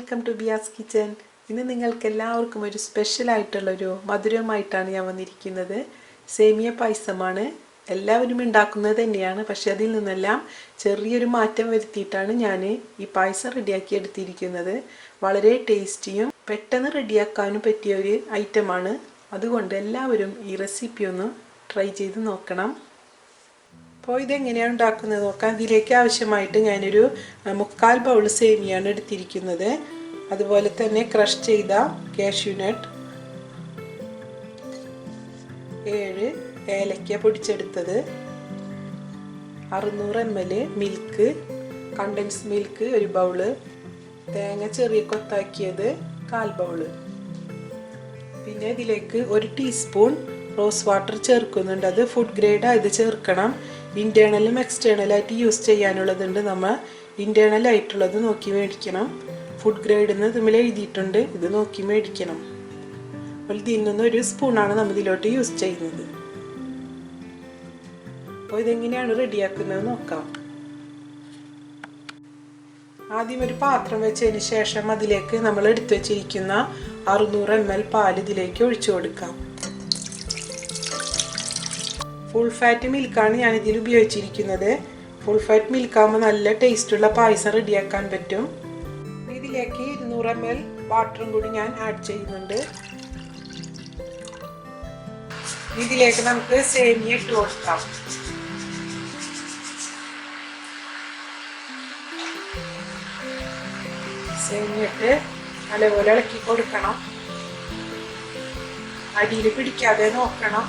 welcome to Biyas kitchen. ഇന്ന് നിങ്ങൾക്ക് എല്ലാവർക്കും ഒരു സ്പെഷ്യൽ ആയിട്ടുള്ള ഒരു മധുരമായിട്ടാണ് ഞാൻ വന്നിരിക്കുന്നത്. സേമിയ പായസമാണ്. എല്ലാവരും ഉണ്ടാക്കുന്നത് തന്നെയാണ്, പക്ഷേ അതിൽ നിന്നെല്ലാം ചെറിയൊരു മാറ്റം വരുത്തിയിട്ടാണ് ഞാൻ ഈ പായസം റെഡിയാക്കി എടുത്തിരിക്കുന്നത്. വളരെ ടേസ്റ്റിയും പെട്ടെന്ന് റെഡിയാക്കാനും പറ്റിയ ഒരു ഐറ്റമാണ്. അതുകൊണ്ട് എല്ലാവരും ഈ റെസിപ്പി ഒന്ന് ട്രൈ ചെയ്ത് നോക്കണം. അപ്പോൾ ഇതെങ്ങനെയാണ് ഉണ്ടാക്കുന്നത് നോക്കാം. ഇതിലേക്ക് ആവശ്യമായിട്ട് ഞാനൊരു 3/4 ബൗൾ സേമിയാണ് എടുത്തിരിക്കുന്നത്. അതുപോലെ തന്നെ ക്രഷ് ചെയ്ത കാഷ്യൂ നട്ട്, 7 ഏലക്ക പൊടിച്ചെടുത്തത്, 600 ml milk, condensed milk 1 bowl, തേങ്ങ ചെറിയ കൊത്താക്കിയത് 1/4 ബൗള്. പിന്നെ ഇതിലേക്ക് 1 ടീസ്പൂൺ റോസ് വാട്ടർ ചേർക്കുന്നുണ്ട്. അത് ഫുഡ് ഗ്രേഡ് ആയത് ചേർക്കണം. ഇൻറ്റേർണലും എക്സ്റ്റേണലായിട്ട് യൂസ് ചെയ്യാനുള്ളതുണ്ട്. നമ്മൾ ഇൻറ്റേർണൽ ആയിട്ടുള്ളത് നോക്കി മേടിക്കണം. ഫുഡ് ഗ്രേഡ് എന്ന് തമ്മിൽ എഴുതിയിട്ടുണ്ട്, ഇത് നോക്കി മേടിക്കണം. അപ്പോൾ ഇതിൽ നിന്ന് 1 സ്പൂണാണ് നമ്മൾ ഇതിലോട്ട് യൂസ് ചെയ്യുന്നത്. അപ്പോൾ ഇതെങ്ങനെയാണ് റെഡിയാക്കുന്നത് നോക്കാം. ആദ്യം ഒരു പാത്രം വെച്ചതിന് ശേഷം അതിലേക്ക് നമ്മൾ എടുത്തു വെച്ചിരിക്കുന്ന 600 ml പാൽ ഇതിലേക്ക് ഒഴിച്ചു കൊടുക്കാം. ഫുൾ ഫാറ്റ് മിൽക്കാണ് ഞാൻ ഇതിൽ ഉപയോഗിച്ചിരിക്കുന്നത്. ഫുൾ ഫാറ്റ് മിൽക്കാകുമ്പോൾ നല്ല ടേസ്റ്റുള്ള പായസം റെഡിയാക്കാൻ പറ്റും. ഇതിലേക്ക് 200 ml വാട്ടറും കൂടി ഞാൻ ആഡ് ചെയ്യുന്നുണ്ട്. ഇതിലേക്ക് നമുക്ക് സേമിയ ഇട്ട് കൊടുക്കാം. സേമിയ ഇട്ട് നല്ലപോലെ ഇളക്കി കൊടുക്കണം. അടിയിൽ പിടിക്കാതെ നോക്കണം.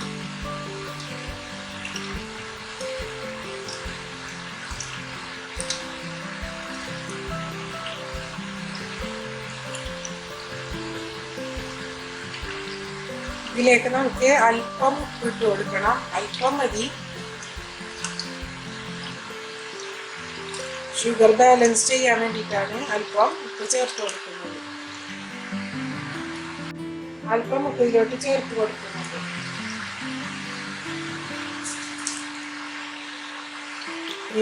ഇതിലേക്ക് നമുക്ക് അല്പം ഇട്ട് കൊടുക്കണം. അല്പം മതി. ഷുഗർ ബാലൻസ് ചെയ്യാൻ വേണ്ടിയിട്ടാണ് അല്പം ഉപ്പ് ചേർത്ത് കൊടുക്കുന്നത്. അല്പം ഉപ്പ് ഇതിലോട്ട് ചേർത്ത് കൊടുക്കുന്നുണ്ട്.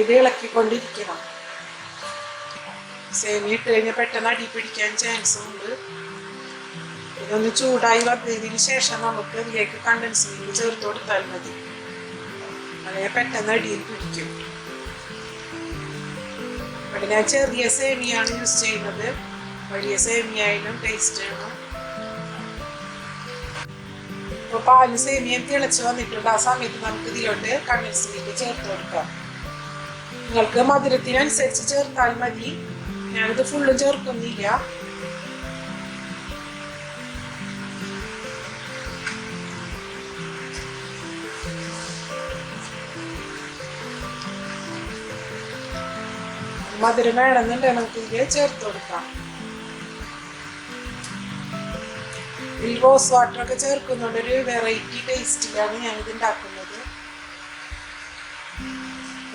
ഇത് ഇളക്കിക്കൊണ്ടിരിക്കണം. സേമിയ ഇട്ട് കഴിഞ്ഞാൽ പെട്ടെന്ന് അടി പിടിക്കാൻ ചാൻസ് ഉണ്ട്. ഇതൊന്ന് ചൂടായി വന്നതിന് ശേഷം നമുക്ക് ഇതിലേക്ക് കണ്ടൻസ് മിൽക്ക് ചേർത്ത് കൊടുത്താൽ മതി. അങ്ങനെ പെട്ടെന്ന് അടിയിൽ പിടിക്കും. ഇവിടെ ഞാൻ ചെറിയ സേമിയാണ് യൂസ് ചെയ്യുന്നത്. വലിയ സേമിയായാലും ടേസ്റ്റ് ആണ്. ഇപ്പോൾ പാല് സേമിയ തിളച്ച് വന്നിട്ടുണ്ട്. ആ സമയത്ത് നമുക്ക് ഇതിലോട്ട് കണ്ടൻസ് മിൽക്ക് ചേർത്ത് കൊടുക്കാം. നിങ്ങൾക്ക് മധുരത്തിനനുസരിച്ച് ചേർത്താൽ മതി. ഞാനിത് ഫുള്ള് ചേർക്കുന്നില്ല. മധുരം വേണമെന്നുണ്ടെങ്കിൽ നമുക്ക് ഇതിൽ ചേർത്ത് കൊടുക്കാം. ഈ റോസ് വാട്ടർ ഒക്കെ ചേർക്കുന്നുണ്ട്. ഒരു വെറൈറ്റി ടേസ്റ്റിലാണ് ഞാനിത് ഉണ്ടാക്കുന്നത്.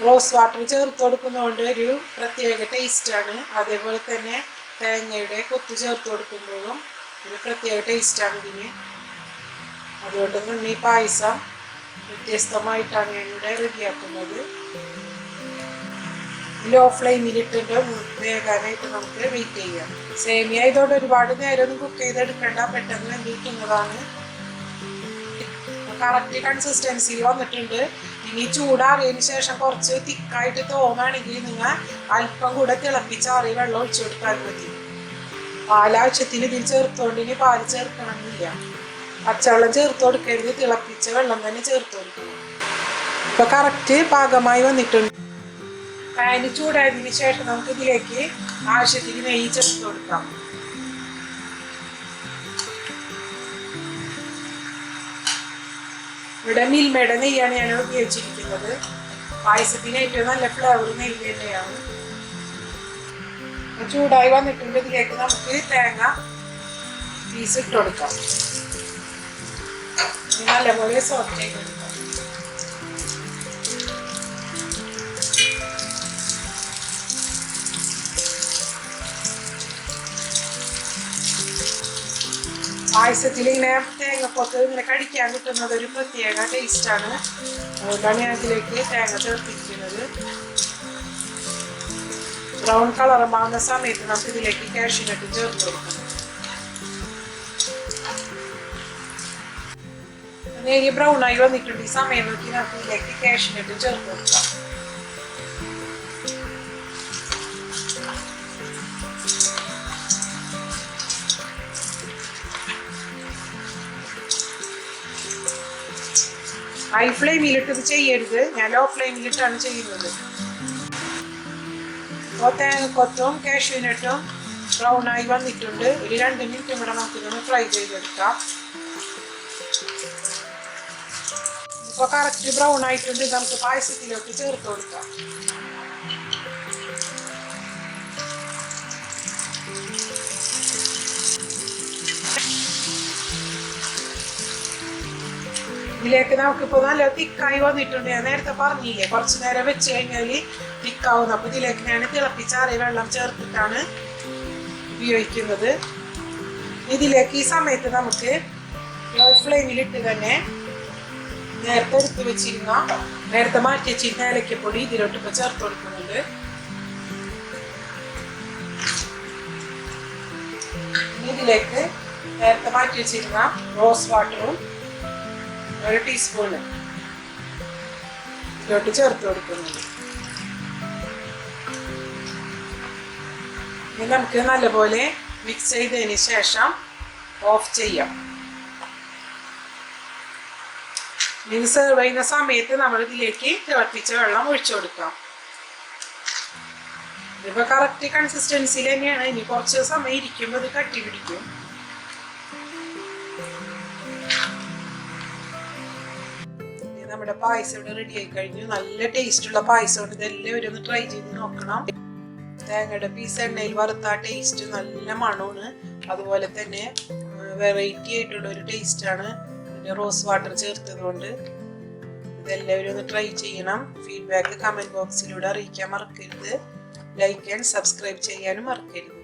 റോസ് വാട്ടർ ചേർത്ത് കൊടുക്കുന്നതുകൊണ്ട് ഒരു പ്രത്യേക ടേസ്റ്റാണ്. അതേപോലെ തന്നെ തേങ്ങയുടെ കൊത്ത് ചേർത്ത് കൊടുക്കുമ്പോഴും ഒരു പ്രത്യേക ടേസ്റ്റാണ് ഇതിന്. അതുകൊണ്ട് തന്നെ ഈ പായസം വ്യത്യസ്തമായിട്ടാണ് ഞാനിവിടെ റെഡിയാക്കുന്നത്. ലോ ഫ്ലെയിമിലിട്ടിട്ട് വേകാനായിട്ട് നമുക്ക് വെയിറ്റ് ചെയ്യാം. സേമിയ ഇതോടെ ഒരുപാട് നേരം ഒന്നും കുക്ക് ചെയ്തെടുക്കേണ്ട, പെട്ടെന്ന് വെന്തിരിക്കുന്നതാണ്. കറക്റ്റ് കൺസിസ്റ്റൻസിയിൽ വന്നിട്ടുണ്ട്. ഇനി ചൂടാറിയതിന് ശേഷം കുറച്ച് തിക്കായിട്ട് തോന്നുകയാണെങ്കിൽ നിങ്ങൾ അല്പം കൂടെ തിളപ്പിച്ചാറിയ വെള്ളം ഒഴിച്ചു കൊടുത്താൽ മതി. പാലാവശ്യത്തിന് ഇതിൽ ചേർത്തുകൊണ്ട് ഇനി പാല് ചേർക്കണമെന്നില്ല. പച്ചവെള്ളം ചേർത്ത് കൊടുക്കരുത്, തിളപ്പിച്ച വെള്ളം തന്നെ ചേർത്ത് കൊടുക്കണം. ഇപ്പൊ കറക്റ്റ് പാകമായി വന്നിട്ടുണ്ട്. പാന് ചൂടായതിനു ശേഷം നമുക്ക് ഇതിലേക്ക് ആവശ്യത്തിന് നെയ്യ് ചേർത്ത് കൊടുക്കാം. ഇവിടെ മിൽമയുടെ നെയ്യാണ് ഞാൻ ഉപയോഗിച്ചിരിക്കുന്നത്. പായസത്തിന് ഏറ്റവും നല്ല ഫ്ലേവർ നെയ്യ് തന്നെയാണ്. ചൂടായി വന്നിട്ടുണ്ട്. ഇതിലേക്ക് നമുക്ക് തേങ്ങ പീസ് ഇട്ട് കൊടുക്കാം. നല്ലപോലെ സോട്ട് ചെയ്ത് കൊടുക്കാം. പായസത്തിൽ ഇങ്ങനെ തേങ്ങക്കൊത്ത് ഇങ്ങനെ കടിക്കാൻ കിട്ടുന്നത് ഒരു പ്രത്യേക ടേസ്റ്റാണ്. അതുകൊണ്ടാണ് ഞാൻ ഇതിലേക്ക് തേങ്ങ ചേർത്തിരിക്കുന്നത്. ബ്രൗൺ കളറുമാകുന്ന സമയത്ത് നമുക്ക് ഇതിലേക്ക് കാഷ്യൂ നട്ട് ചേർത്ത് കൊടുക്കണം. നേരിയ ബ്രൗൺ ആയി വന്നിട്ടുണ്ട്. ഈ സമയം നോക്കി നമുക്ക് ഇതിലേക്ക് കാഷ്യൂ നട്ട് ചേർത്ത് കൊടുക്കാം. ഹൈ ഫ്ലെയിമിലിട്ട് ഇത് ചെയ്യരുത്, ഞാൻ ലോ ഫ്ലെയിമിലിട്ടാണ് ചെയ്യുന്നത്. അപ്പോൾ തേങ്ങക്കൊത്തും കാഷ്യൂ നട്ടും ബ്രൗൺ ആയി വന്നിട്ടുണ്ട്. ഒരു 2 മിനിറ്റും കൂടെ നമുക്കിതൊന്ന് ഫ്രൈ ചെയ്തെടുക്കാം. ഇപ്പോൾ കറക്റ്റ് ബ്രൗൺ ആയിട്ടുണ്ട്. നമുക്ക് പായസത്തിലോട്ട് ചേർത്ത് കൊടുക്കാം. ഇതിലേക്ക് നമുക്കിപ്പോൾ നല്ല തിക്കായി വന്നിട്ടുണ്ട്. ഞാൻ നേരത്തെ പറഞ്ഞില്ലേ കുറച്ച് നേരം വെച്ച് കഴിഞ്ഞാൽ തിക്കാവുന്നു. അപ്പോൾ ഇതിലേക്ക് ഞാൻ തിളപ്പിച്ചാറിയ വെള്ളം ചേർത്തിട്ടാണ് ഉപയോഗിക്കുന്നത്. ഇതിലേക്ക് ഈ സമയത്ത് നമുക്ക് ലോ ഫ്ലെയിമിലിട്ട് തന്നെ നേരത്തെ എടുത്ത് വെച്ചിരുന്ന നേരത്തെ മാറ്റി വെച്ചിരുന്ന ഏലക്കപ്പൊടി ഇതിലോട്ട് ഇപ്പോൾ ചേർത്ത് കൊടുക്കുന്നുണ്ട്. ഇതിലേക്ക് നേരത്തെ മാറ്റി വെച്ചിരുന്ന റോസ് വാട്ടറും 1 ടീസ്പൂണ് ഇതിലോട്ട് ചേർത്ത് കൊടുക്കുന്നുണ്ട്. ഇനി നമുക്ക് നല്ലപോലെ മിക്സ് ചെയ്തതിന് ശേഷം ഓഫ് ചെയ്യാം. ഇനി സെർവ് ചെയ്യുന്ന സമയത്ത് നമ്മൾ ഇതിലേക്ക് തിളപ്പിച്ച വെള്ളം ഒഴിച്ചു കൊടുക്കാം. ഇതിപ്പോൾ കറക്റ്റ് കൺസിസ്റ്റൻസിയിൽ തന്നെയാണ്. ഇനി കുറച്ച് സമയം ഇരിക്കുമ്പോൾ ഇത് കട്ടി പിടിക്കും. നമ്മുടെ പായസം ഇവിടെ റെഡി ആയി കഴിഞ്ഞു. നല്ല ടേസ്റ്റുള്ള പായസമാണ്. ഇതെല്ലാവരും ഒന്ന് ട്രൈ ചെയ്ത് നോക്കണം. തേങ്ങയുടെ പീസ് എണ്ണയിൽ വറുത്ത ടേസ്റ്റ് നല്ല മണമാണ്. അതുപോലെ തന്നെ വെറൈറ്റി ആയിട്ടുള്ള ഒരു ടേസ്റ്റാണ്. പിന്നെ റോസ് വാട്ടർ ചേർത്തത് കൊണ്ട് ഇതെല്ലാവരും ഒന്ന് ട്രൈ ചെയ്യണം. ഫീഡ്ബാക്ക് കമൻറ്റ് ബോക്സിലൂടെ അറിയിക്കാൻ മറക്കരുത്. ലൈക്ക് ആൻഡ് സബ്സ്ക്രൈബ് ചെയ്യാനും മറക്കരുത്.